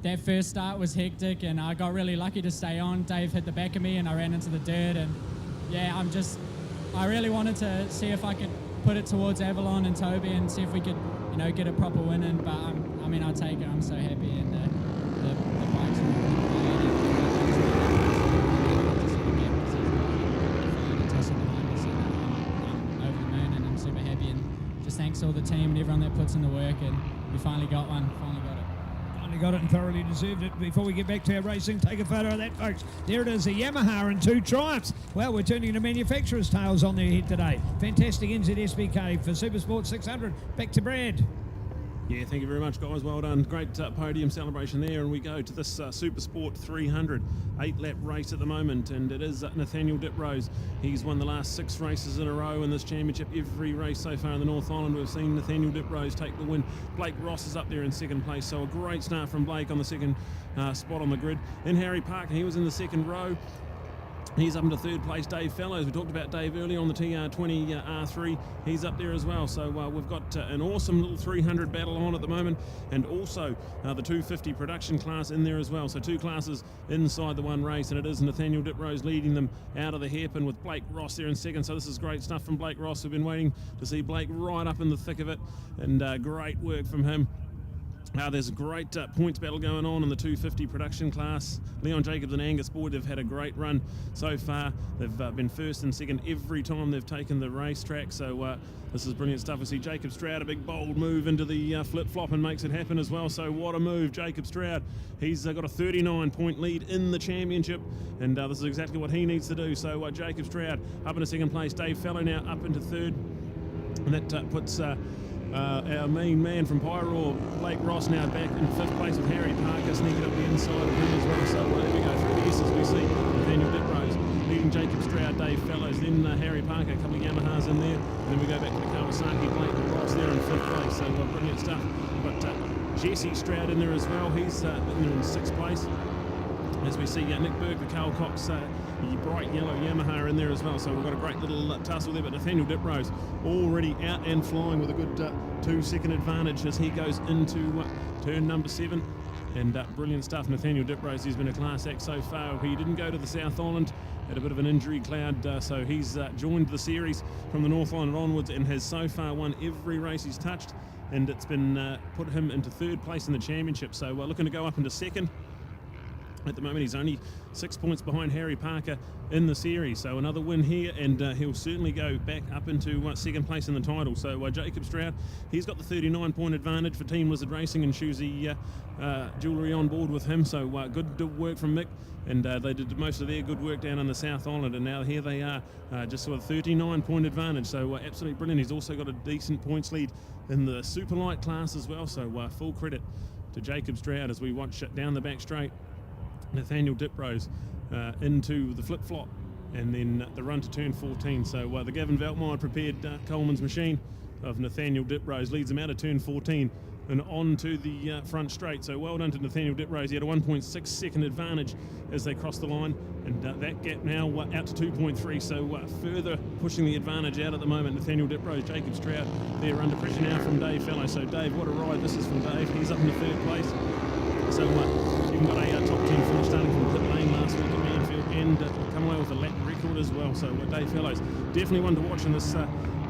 that first start was hectic, and I got really lucky to stay on. Dave hit the back of me, and I ran into the dirt, and yeah, I really wanted to see if I could put it towards Avalon and Toby and see if we could, get a proper win in. But I'll take it. I'm so happy, and the bikes are over the moon, and I'm super happy. And just thanks to all the team and everyone that puts in the work, and we finally got one. Got it and thoroughly deserved it. Before we get back to our racing, take a photo of that, folks. There it is, a Yamaha and 2 Triumphs. Well, we're turning to manufacturers' tales on their head today. Fantastic NZSBK for Supersport 600. Back to Brad. Yeah, thank you very much, guys. Well done. Great podium celebration there, and we go to this Supersport 300 8-lap race at the moment, and it is Nathaniel Diprose. He's won the last 6 races in a row in this championship. Every race so far in the North Island, we've seen Nathaniel Diprose take the win. Blake Ross is up there in second place, so a great start from Blake on the second spot on the grid. Then Harry Parker, he was in the second row. He's up into third place. Dave Fellows, we talked about Dave earlier on the TR20 R3. He's up there as well. So we've got an awesome little 300 battle on at the moment, and also the 250 production class in there as well. So 2 classes inside the one race, and it is Nathaniel Diprose leading them out of the hairpin with Blake Ross there in second. So this is great stuff from Blake Ross. We've been waiting to see Blake right up in the thick of it, and great work from him. There's a great points battle going on in the 250 production class. Leon Jacobs and Angus Boyd have had a great run so far. They've been first and second every time they've taken the racetrack, so this is brilliant stuff. We see Jacob Stroud, a big bold move into the flip-flop and makes it happen as well. So what a move, Jacob Stroud. He's got a 39-point lead in the championship, and this is exactly what he needs to do. So Jacob Stroud up into second place. Dave Fellow now up into third, and that puts our main man from Pyro, Blake Ross, now back in 5th place with Harry Parker sneaking up the inside of him as well. So there we go through the S's. We see Nathaniel Diprose leading Jacob Stroud, Dave Fellows, then Harry Parker, a couple of Yamahas in there, and then we go back to the Kawasaki, Blake Ross there in 5th place. So brilliant stuff. But Jesse Stroud in there as well. He's in there in 6th place. As we see Nick Burke, the Carl Cox, bright yellow Yamaha in there as well. So we've got a great little tussle there, but Nathaniel Diprose already out and flying with a good 2-second advantage as he goes into turn number 7. And brilliant stuff. Nathaniel Diprose, he's been a class act so far. He didn't go to the South Island, had a bit of an injury cloud, so he's joined the series from the North Island onwards and has so far won every race he's touched, and it's been put him into 3rd place in the championship. So we're looking to go up into 2nd. At the moment, he's only 6 points behind Harry Parker in the series. So another win here, and he'll certainly go back up into 2nd place in the title. So Jacob Stroud, he's got the 39-point advantage for Team Lizard Racing and Shuzi Jewellery on board with him. So good work from Mick, and they did most of their good work down on the South Island, and now here they are, just with a 39-point advantage. So absolutely brilliant. He's also got a decent points lead in the super light class as well. So full credit to Jacob Stroud as we watch down the back straight. Nathaniel Diprose into the flip-flop, and then the run to turn 14. So the Gavin Veltmeyer prepared Coleman's machine of Nathaniel Diprose leads him out of turn 14 and on to the front straight. So well done to Nathaniel Diprose. He had a 1.6 second advantage as they crossed the line, and that gap now out to 2.3, so further pushing the advantage out at the moment. Nathaniel Diprose, Jacob Stroud, they're under pressure now from Dave Fellow. So Dave, what a ride this is from Dave. He's up in the 3rd place. So you've got a top 10 finish starting from pit lane last week at Manfield, and come away with a lap record as well. So Dave Fellows, definitely one to watch in this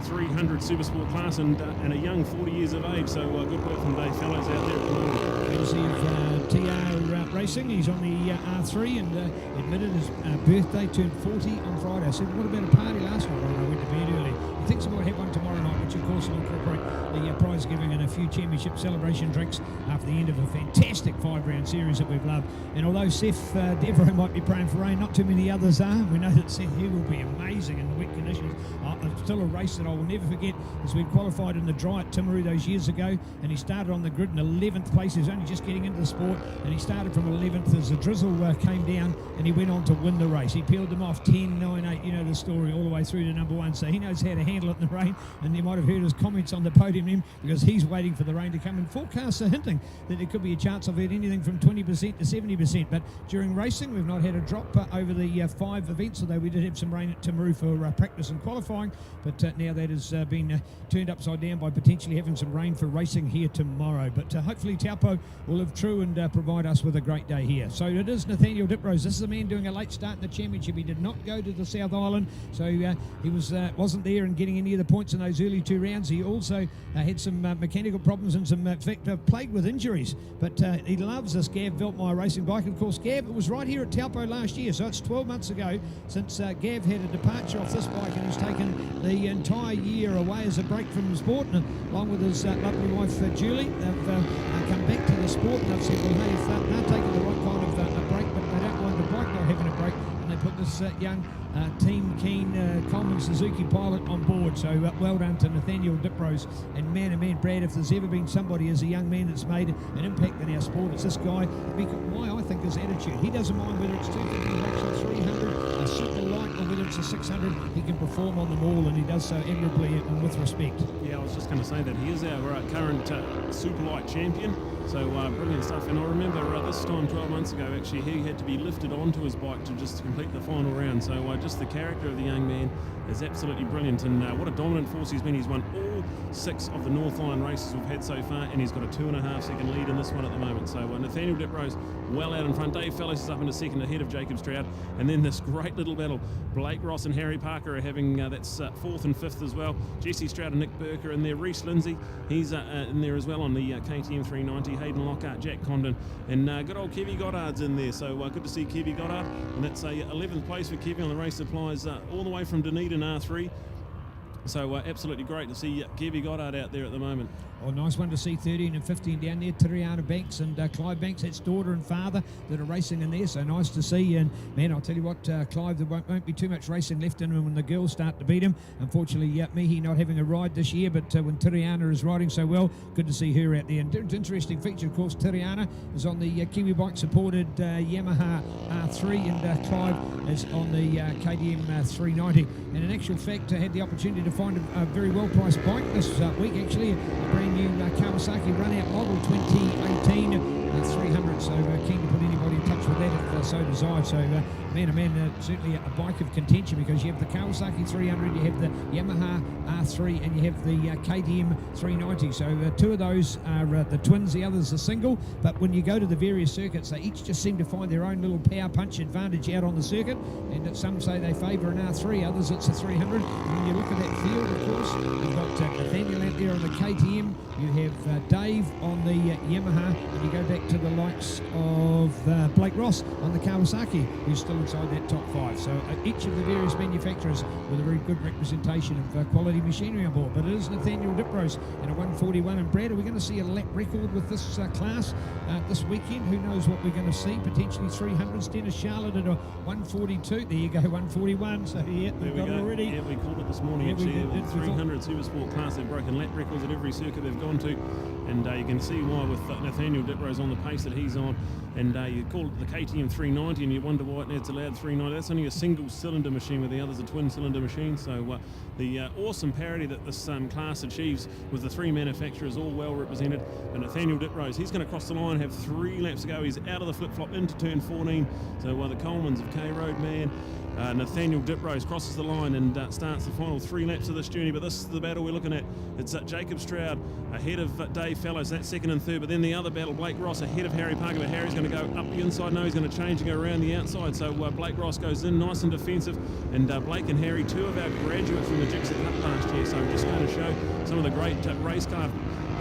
300 Supersport class, and a young 40 years of age. So good work from Dave Fellows out there at the moment. Courtesy of TR Racing, he's on the R3 and admitted his birthday, turned 40 on Friday. I said, what about a party last night? I went to bed early. He thinks he might have one tomorrow night, which of course will incorporate the prize giving and a few championship celebration drinks after the end of a fantastic 5-round series that we've loved. And although Seth Devereaux might be praying for rain, not too many others are. We know that Seth here will be amazing in the wet conditions. Still a race that I will never forget, as we qualified in the dry at Timaru those years ago, and he started on the grid in 11th place. He was only just getting into the sport, and he started from a 11th as the drizzle came down, and he went on to win the race. He peeled them off 10, 9, 8, you know the story, all the way through to number 1. So he knows how to handle it in the rain, and you might have heard his comments on the podium then, because he's waiting for the rain to come. And forecasts are hinting that there could be a chance of it anything from 20% to 70%. But during racing, we've not had a drop over the 5 events, although we did have some rain at Timaru for practice and qualifying. But now that has been turned upside down by potentially having some rain for racing here tomorrow. But hopefully Taupo will live true and provide us with a great day here. So it is Nathaniel Diprose. This is a man doing a late start in the championship. He did not go to the South Island, so he wasn't there and getting any of the points in those early 2 rounds. He also had some mechanical problems and some, in fact, plagued with injuries. But he loves this Gav Veltmeyer racing bike. And of course, Gav was right here at Taupo last year, so it's 12 months ago since Gav had a departure off this bike, and he's taken the entire year away as a break from the sport, and along with his lovely wife Julie, they've come back to the sport, and they've said, well, hey, if they're taking the right kind of a break, but they don't mind the bike not having a break, and they put this young Team Keen Coleman Suzuki pilot on board. So well done to Nathaniel Diprose. And man, oh man, Brad, if there's ever been somebody as a young man that's made an impact in our sport, it's this guy. Why I think his attitude, he doesn't mind whether it's 250, 300, a super light, or whether it's a 600, he can perform on them all, and he does so admirably and with respect. Yeah, I was just going to say that he is our current super light champion. So brilliant stuff. And I remember this time 12 months ago, actually, he had to be lifted onto his bike to just complete the final round. So just the character of the young man is absolutely brilliant. And what a dominant force he's been. He's won all 6 of the North Island races we've had so far, and he's got a 2.5 second lead in this one at the moment. So Nathaniel Diprose well out in front. Dave Fellows is up into second ahead of Jacob Stroud. And then this great little battle. Blake Ross and Harry Parker are having that's 4th and 5th as well. Jesse Stroud and Nick Burke are in there. Reece Lindsay, he's in there as well on the KTM 390. Hayden Lockhart, Jack Condon, and good old Kevy Goddard's in there. So good to see Kevy Goddard, and that's a 11th place for Kevy on the race supplies all the way from Dunedin R3. So absolutely great to see Kevy Goddard out there at the moment. Oh, nice one to see 13 and 15 down there. Tiriana Banks and Clive Banks, that's daughter and father that are racing in there. So nice to see. And man, I'll tell you what, Clive, there won't be too much racing left in him when the girls start to beat him. Unfortunately, Mihi not having a ride this year, but when Tiriana is riding so well, good to see her out there. And interesting feature, of course, Tiriana is on the Kiwi Bike supported Yamaha R3, and Clive is on the KTM 390. And in actual fact, I had the opportunity to find a very well priced bike this week, actually, a brand new Kawasaki run-out model 2018 300, so keen to put anybody in touch with that if so desired. So man, oh man, certainly a bike of contention, because you have the Kawasaki 300, you have the Yamaha R3, and you have the KTM 390. So 2 of those are the twins, the others are single. But when you go to the various circuits, they each just seem to find their own little power punch advantage out on the circuit. And some say they favour an R3, others it's a 300. And when you look at that field, of course, you've got Nathaniel out there on the KTM, you have Dave on the Yamaha, and you go back to the likes of Blake Ross on the Kawasaki, who's still inside that top 5. So each of the various manufacturers with a very good representation of quality machinery on board. But it is Nathaniel Diprose in a 141. And Brad, are we going to see a lap record with this class this weekend? Who knows what we're going to see? Potentially 300s. Dennis Charlotte at a 142. There you go, 141. So yeah, we've got it already. Yeah, we called it this morning. Yeah, actually, we did. 300 Supersport class. They've broken lap records at every circuit they've gone to, and you can see why with Nathaniel Diprose on the pace that he's on. And you call it the KTM 390, and you wonder why it's allowed 390. That's only a single cylinder machine, where the others are twin cylinder machines. So the awesome parity that this class achieves with the 3 manufacturers all well represented. And Nathaniel Diprose, he's going to cross the line, have 3 laps to go. He's out of the flip-flop into turn 14. So the Colemans of K-Road, man, Nathaniel Diprose crosses the line and starts the final 3 laps of this journey. But this is the battle we're looking at. It's Jacob Stroud ahead of Dave Fellows, that's 2nd and 3rd. But then the other battle, Blake Ross ahead of Harry Parker. But Harry's going to go up the inside. No, he's going to change and go around the outside. So Blake Ross goes in nice and defensive. And Blake and Harry, 2 of our graduates from the Jigsaw Cup last year. So I'm just going to show some of the great race car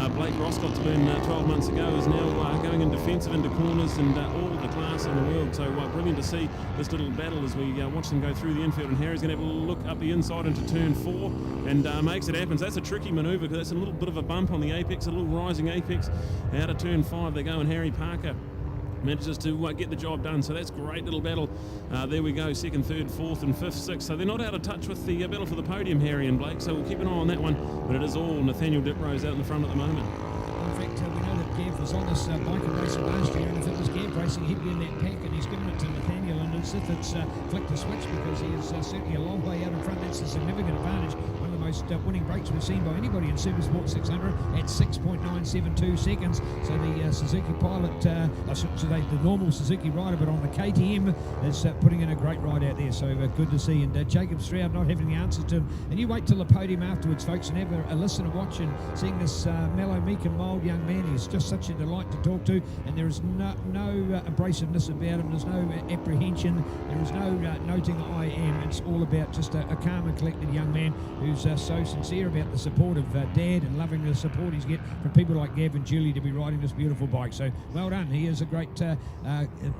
Blake Ross got to learn 12 months ago, is now going in defensive into corners and all the class in the world. So brilliant to see this little battle as we watch them go through the infield. And Harry's going to have a look up the inside into turn 4 and makes it happen. So that's a tricky manoeuvre, because that's a little bit of a bump on the apex, a little rising apex. Out of turn 5 they go, and Harry Parker manages to get the job done. So that's a great little battle. There we go, 2nd, 3rd, 4th and 5th, 6th. So they're not out of touch with the battle for the podium, Harry and Blake. So we'll keep an eye on that one. But it is all Nathaniel Diprose out in the front at the moment. In fact, we know that Gav was on this bike and racing last year, and if it was Gav racing, he'd be in that pack, and he's given it to Nathaniel, and as if it's flicked the switch, because he is certainly a long way out in front. That's a significant advantage. One of the most winning breaks we've seen by anybody in Super Sport 600 at 6.972 seconds. So the Suzuki pilot, the normal Suzuki rider, but on the KTM, is putting in a great ride out there. So good to see. And Jacob Stroud not having the answers to him. And you wait till the podium afterwards, folks, and have a listen and watch, and seeing this mellow, meek and mild young man. He's just such a delight to talk to, and there is no abrasiveness about him. There's no apprehension. There is no noting I am. It's all about just a calm and collected young man who's so sincere about the support of Dad, and loving the support he's get from people like Gav and Julie to be riding this beautiful bike. So well done. He is a great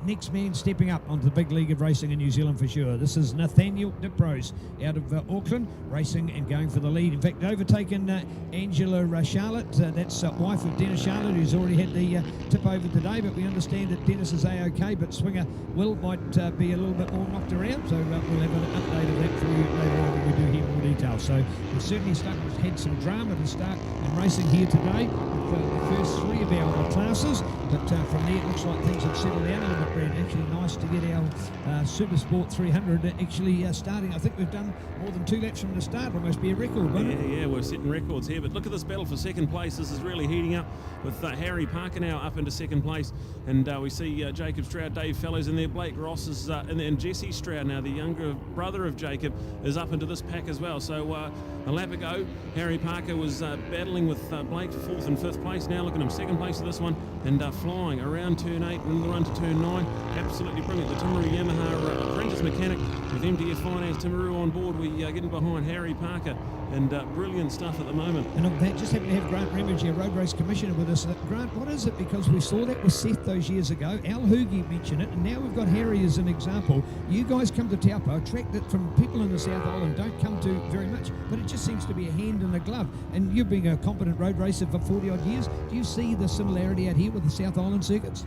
next man stepping up onto the big league of racing in New Zealand for sure. This is Nathaniel Diprose out of Auckland, racing and going for the lead. In fact, overtaken Angela Charlotte. That's wife of Dennis Charlotte, who's already had the tip over today, but we understand that Dennis is A-OK, but Swinger Will might be a little bit more knocked around, so we'll have an update of that for you later on when we do hear more details. So we've certainly had some drama to start in racing here today with the first three of our classes, but from there it looks like things have settled down a little bit, Brad. Actually nice to get our Super Sport 300 actually starting. I think we've done more than 2 laps from the start. It must be a record, won't it? Yeah, we're setting records here, but look at this battle for second place. This is really heating up with Harry Parker now up into second place, and we see Jacob Stroud, Dave Fellows in there, Blake Ross is in there, and Jesse Stroud now, the younger brother of Jacob, is up into this pack as well. So a lap ago, Harry Parker was battling with Blake for 4th and 5th place. Now look at him, second place of this one, and flying around turn 8 and the run to turn 9. Absolutely brilliant. The Timaru Yamaha apprentice mechanic with MDF Finance Timaru on board. We getting behind Harry Parker, and brilliant stuff at the moment. And on that, just happen to have Grant Remage, our Road Race Commissioner, with us. Grant, what is it? Because we saw that with Seth those years ago. Al Hoogie mentioned it, and now we've got Harry as an example. You guys come to Taupo, a track that from people in the South Island don't come to very much, but it just seems to be a hand in a glove. And you've been a competent road racer for 40 odd years. Do you see the similarity out here with the South Island circuits?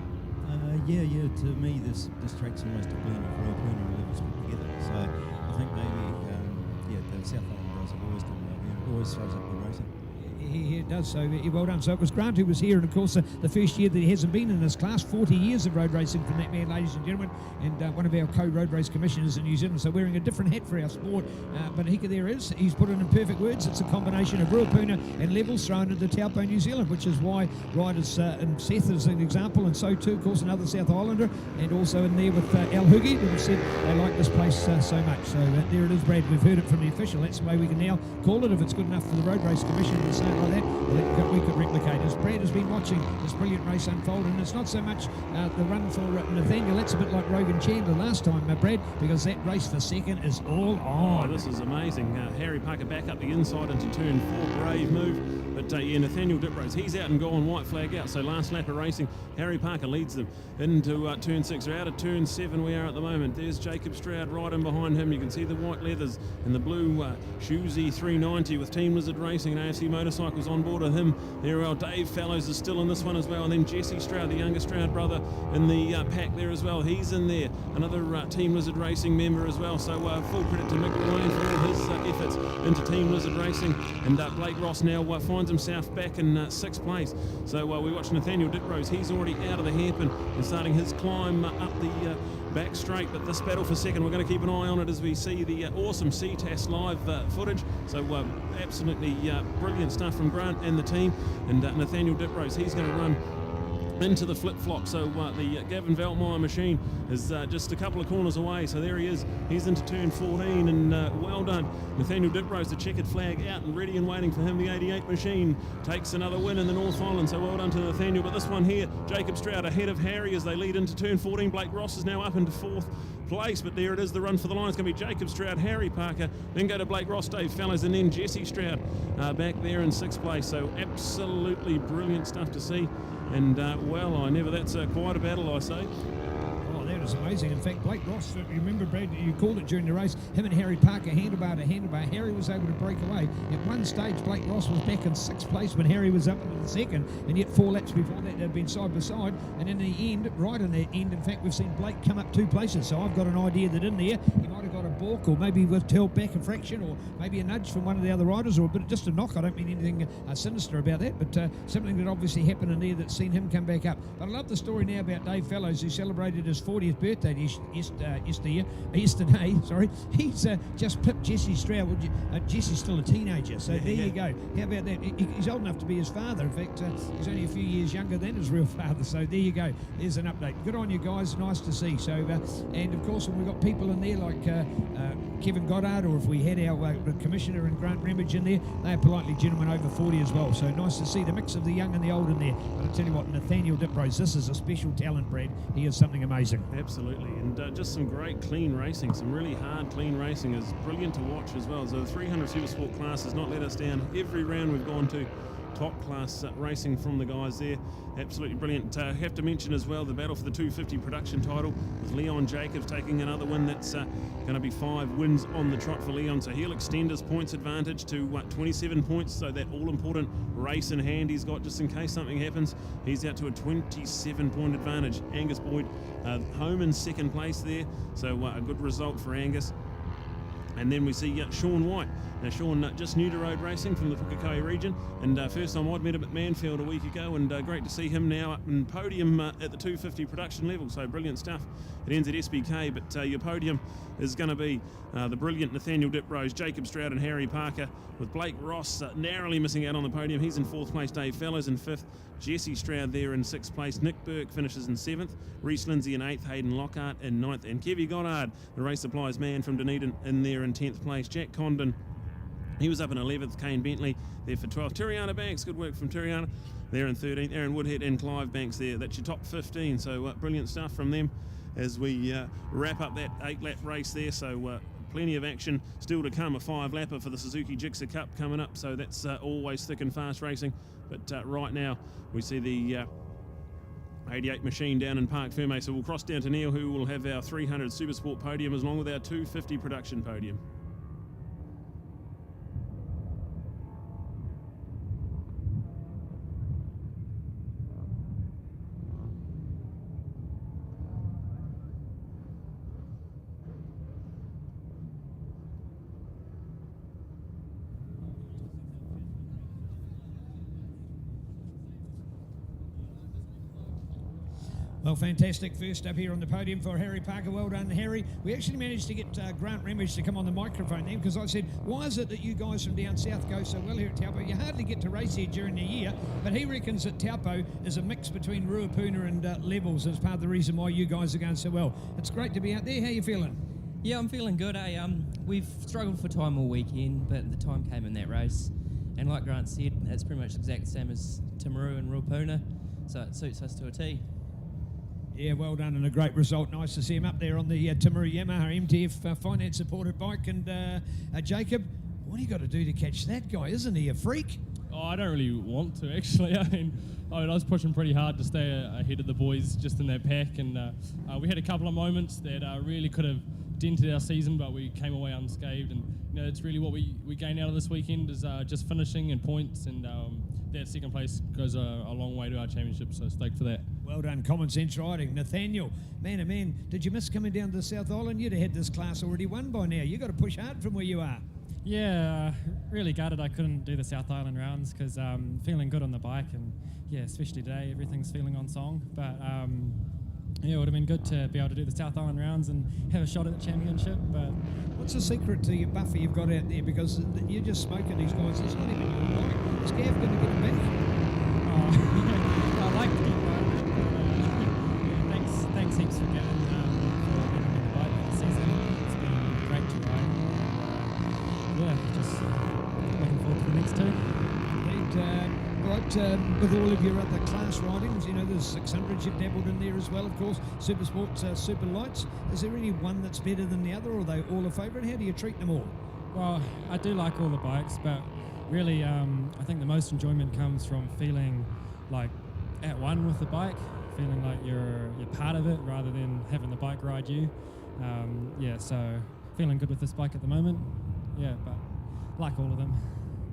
Yeah. To me, this track's almost a blend of Royal Puna and Levels put together. So I think maybe, the South Island guys have always done well. It always throws up the racing. Yeah, it does. So well done. So it was Grant who was here, and of course the first year that he hasn't been in this class, 40 years of road racing from that man, ladies and gentlemen, and one of our co-road race commissioners in New Zealand. So wearing a different hat for our sport, but there is. He's put it in perfect words. It's a combination of Royal Puna and Levels thrown into Taupo, New Zealand, which is why riders, and Seth is an example, and so too, of course, another South Islander, and also in there with Al Hoogie, who said they like this place so much. So there it is, Brad. We've heard it from the official. That's the way we can now call it. If it's good enough for the road race commission to say it like that, we could replicate. As Brad has been watching this brilliant race unfold, and it's not so much the run for Nathaniel. That's a bit like Rogan Chandler last time, Brad, because that race for second is all on. Oh, this is amazing. Harry Parker back up the inside into turn 4, brave move. But Nathaniel Diprose, he's out and gone, white flag out. So last lap of racing, Harry Parker leads them into turn 6. We're out of turn 7 we are at the moment. There's Jacob Stroud right in behind him. You can see the white leathers and the blue Shoesy 390 with Team Lizard Racing and AFC Motorcycles on board with him. There are Dave Fellows is still in this one as well. And then Jesse Stroud, the younger Stroud brother, in the pack there as well. He's in there. Another Team Lizard Racing member as well. So full credit to Mick Ryan for all his efforts into Team Lizard Racing. And Blake Ross now finds himself back in 6th place. So we watch Nathaniel Diprose. He's already out of the hairpin and starting his climb up the back straight. But this battle for second, we're going to keep an eye on it as we see the awesome Ctas live footage. So absolutely brilliant stuff from Grant and the team. And Nathaniel Diprose, he's going to run into the flip-flop. So the Gavin Veltmeyer machine is just a couple of corners away. So there he is. He's into turn 14, and well done. Nathaniel Diprose, the checkered flag out and ready and waiting for him. The 88 machine takes another win in the North Island. So well done to Nathaniel. But this one here, Jacob Stroud ahead of Harry as they lead into turn 14. Blake Ross is now up into 4th place, but there it is, the run for the line. It's going to be Jacob Stroud, Harry Parker, then go to Blake Ross, Dave Fellows, and then Jesse Stroud back there in 6th place. So absolutely brilliant stuff to see. And that's quite a battle, I say. Oh, that is amazing. In fact, Blake Ross, remember, Brad, you called it during the race, him and Harry Parker, handlebar to handlebar. Harry was able to break away. At one stage, Blake Ross was back in 6th place when Harry was up into the 2nd, and yet 4 laps before that, they'd been side by side. And in the end, right in the end, in fact, we've seen Blake come up 2 places. So I've got an idea that in there, he might have got a balk, or maybe with held back a fraction, or maybe a nudge from one of the other riders, or a bit just a knock. I don't mean anything sinister about that, but something that obviously happened in there that's seen him come back up. But I love the story now about Dave Fellows, who celebrated his 40th birthday yesterday. Sorry, he's just pipped Jesse Stroud. Jesse's still a teenager, so there you go. How about that? He's old enough to be his father. In fact, he's only a few years younger than his real father. So there you go. There's an update. Good on you guys. Nice to see. So, and of course, when we've got people in there like Kevin Goddard, or if we had our commissioner and Grant Ramage in there, they are politely gentlemen over 40 as well. So nice to see the mix of the young and the old in there. But I tell you what, Nathaniel Diprose, this is a special talent, Brad. He is something amazing. Absolutely, and just some great clean racing, some really hard clean racing is brilliant to watch as well. So the 300 Supersport class has not let us down. Every round we've gone to, top class racing from the guys there. Absolutely brilliant. Have to mention as well the battle for the 250 production title with Leon Jacobs taking another win. That's going to be 5 wins on the trot for Leon, so he'll extend his points advantage to 27 points, so that all-important race in hand he's got just in case something happens. He's out to a 27-point advantage. Angus Boyd home in second place there, so a good result for Angus. And then we see Sean White. Now, Sean just new to road racing from the Pukekohe region, and first time I'd met him at Manfield a week ago, and great to see him now up in podium at the 250 production level, so brilliant stuff at NZSBK. But your podium is going to be the brilliant Nathaniel Diprose, Jacob Stroud and Harry Parker, with Blake Ross narrowly missing out on the podium. He's in 4th place, Dave Fellows in 5th, Jesse Stroud there in 6th place, Nick Burke finishes in 7th, Reece Lindsay in 8th, Hayden Lockhart in 9th, and Kevy Goddard, the race supplies man from Dunedin, in there in 10th place. Jack Condon, he was up in 11th, Kane Bentley there for 12th. Tiriana Banks, good work from Tiriana there in 13th. Aaron Woodhead and Clive Banks there. That's your top 15, so brilliant stuff from them as we wrap up that 8-lap race there. So plenty of action still to come. A 5-lapper for the Suzuki Gixxer Cup coming up, so that's always thick and fast racing. But right now we see the 88 machine down in Park Ferme, so we'll cross down to Neil, who will have our 300 Supersport podium along with our 250 production podium. Well, fantastic. First up here on the podium for Harry Parker. Well done, Harry. We actually managed to get Grant Ramage to come on the microphone then, because I said, why is it that you guys from down south go so well here at Taupo? You hardly get to race here during the year, but he reckons that Taupo is a mix between Ruapuna and Levels as part of the reason why you guys are going so well. It's great to be out there. How are you feeling? Yeah, I'm feeling good. We've struggled for time all weekend, but the time came in that race. And like Grant said, it's pretty much exact same as Timaru and Ruapuna, so it suits us to a T. Yeah, well done and a great result. Nice to see him up there on the Timaru Yamaha MTF finance supported bike. And Jacob, what do you got to do to catch that guy? Isn't he a freak? Oh, I don't really want to, actually. I mean, I was pushing pretty hard to stay ahead of the boys just in that pack, and we had a couple of moments that really could have dented our season, but we came away unscathed. And it's really what we gain out of this weekend is just finishing and points, and that second place goes a long way to our championship, so stoked for that. Well done, common sense riding. Nathaniel, man, oh man, did you miss coming down to the South Island? You'd have had this class already won by now. You got to push hard from where you are. Yeah, really gutted I couldn't do the South Island rounds because I'm feeling good on the bike, and yeah, especially today, everything's feeling on song. But yeah, it would have been good to be able to do the South Island rounds and have a shot at the championship. But what's the secret to your buffer you've got out there? Because you're just smoking these guys. It's not even your bike. Is Gav going to get it back? I'd like to get right. Thanks heaps for getting me the bike for the season. It's been great to ride. Yeah, just looking forward to the next two. Right, with all of your other class ridings, there's 600s you've dabbled in there as well, of course, Super Sports, Super Lights. Is there any one that's better than the other, or are they all a favourite? How do you treat them all? Well, I do like all the bikes, but really I think the most enjoyment comes from feeling like at one with the bike, feeling like you're part of it rather than having the bike ride you. Yeah, so feeling good with this bike at the moment. Yeah, but like all of them.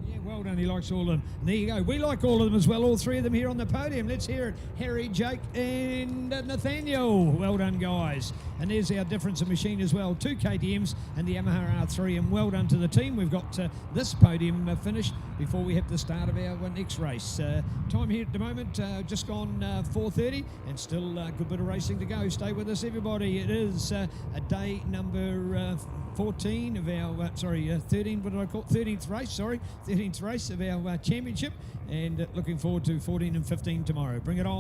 Yeah, well done. He likes all of them. And there you go. We like all of them as well, all three of them here on the podium. Let's hear it. Harry, Jake and Nathaniel. Well done, guys. And there's our difference of machine as well. 2 KTMs and the Yamaha R3. And well done to the team. We've got this podium finished before we hit the start of our next race. Time here at the moment, just gone 4:30 and still a good bit of racing to go. Stay with us, everybody. It is a day number 14 of our, 13, what did I call it? 13th race, 13th race of our championship, and looking forward to 14 and 15 tomorrow. Bring it on.